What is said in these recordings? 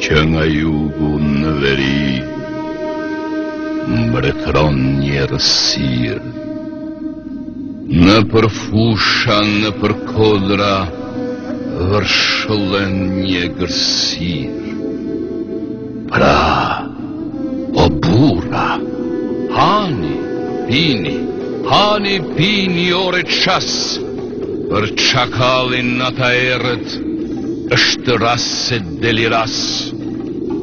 që nga jugu në veri mbretëron një errësirë. Në përfusha, në përkodra vërshëllen një gërsirë. Pra, o burra, hani, pini ore qas, për çakallin ata erët, është ras se deliras.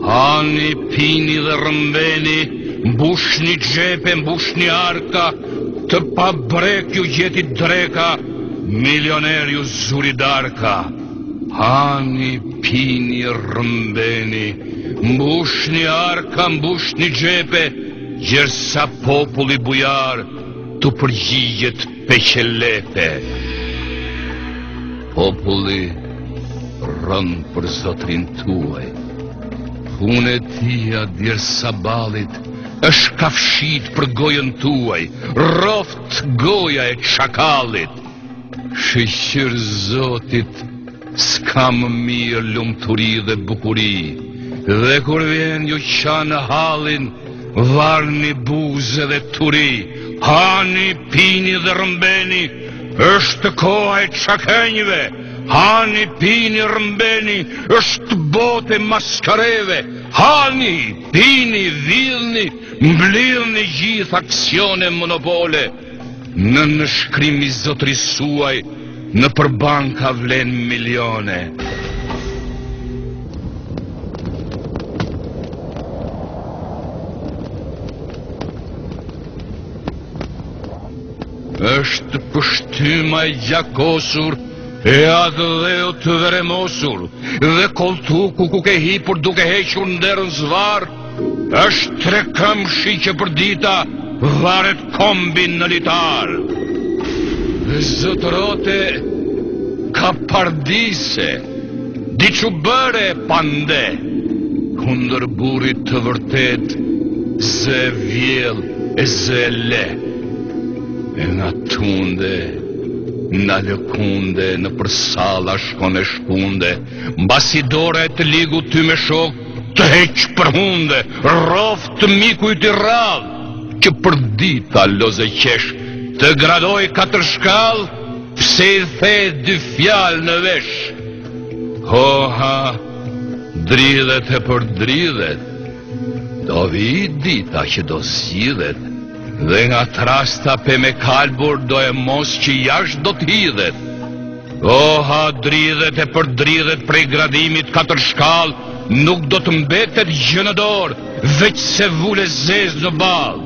Hani, pini dhe rëmbeni, mbushni gjepe, mbushni arka, të pa brek ju gjeti dreka, milioner ju zuri darka. Hani, pini, rëmbeni, mbushni arka, mbushni gjepe, gjersa populli bujar të përgjigjet peqelepe. Populli rën për zotrin tuaj, punë e tia djersa balit është kafshit për gojën tuaj, roft goja e çakallit. Shqyr zotit s'ka më mirë lumturi dhe bukuri, dhe kur vjen ju qanë halin, varni buze dhe turi. Hani, pini dhe rëmbeni, është koha e çakenjve. Hani, pini, rëmbeni, është bote maskareve. Hani, pini, villni, mblidhni gjithë aksione monopole. Në nënshkrim i zotërisë suaj, në përbanka vlen milione. Është pështyma i gjakosur, e atë dheu të veremosur, dhe koltuku ku ke hipur duke hequr nderën zvar, është tre këmshi që për dita varet kombin në litar. Dhe zotërote ka pardise, diqubëre pande, kundër burit të vërtet, zë vjell e zë le. E nga tunde, nga lëkunde, në përsala shkon e shkunde, mbasi dore të ligu ty me shok, të heq për hunde, roft të miku i të radh, që për dita loze qesh, të gradoj 4 shkall, pse i the 2 fjalë në vesh. Koha, dridhet e për dridhet, do vi dita që do zgjidhet, dhe nga trasta pe me kalbur do e mos që jashtë do t'hidhet. Koha, dridhet e për dridhet prej gradimit 4 shkall, nuk do të mbetet gjë në dorë, veç se vule zez në balë.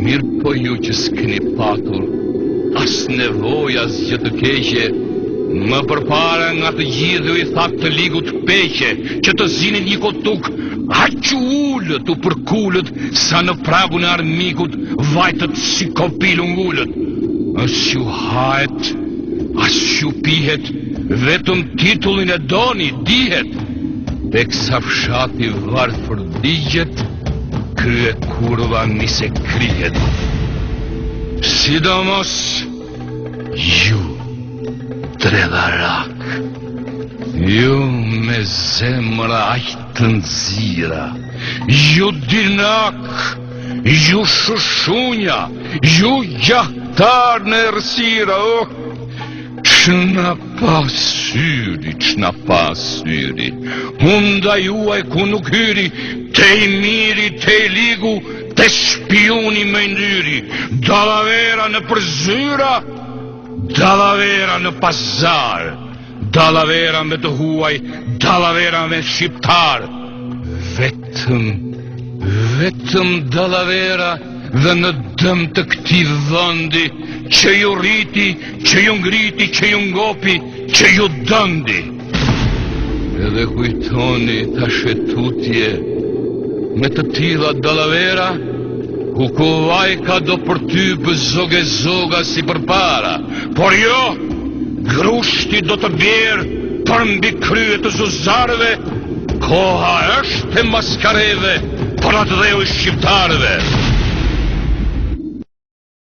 Mirë po ju që s'keni patur, as nevoj as gjë të keqe, më përpara nga të gjithë i thatë të ligut peqe, që të zinin një kotuk, aq ullët u përkullët, sa në pragun e armikut vajtët si kopil ngullët. As ju hahet, as ju pihet, vetëm titullin e doni dihet, teksa fshati varë përdigjet, krye kurva nise krihet. Sidomos ju dredharak, ju me zemra aq të nxira, ju dinak, ju shushunja, ju gjahtar në errësira, ç'na pasyri, hunda juaj ku nuk hyri, te i miri, te i ligu, te shpioni me ndyri, dallavera në përzyra, dallavera në pazar, dallavera me të huaj, dallavera me shqiptar, vetëm dallavera dhe në dëm të këtij vendi, që ju rriti, që ju ngriti, që ju ngopi, që ju dëndi. Edhe kujtoni ta shetutje, me të tilla dallavera, ku vajka do për ty bëzoge zoga si për para, por jo, grushti do të bjerë për mbi krye të zuzarve, koha është e maskareve, për atë dheu i shqiptarve.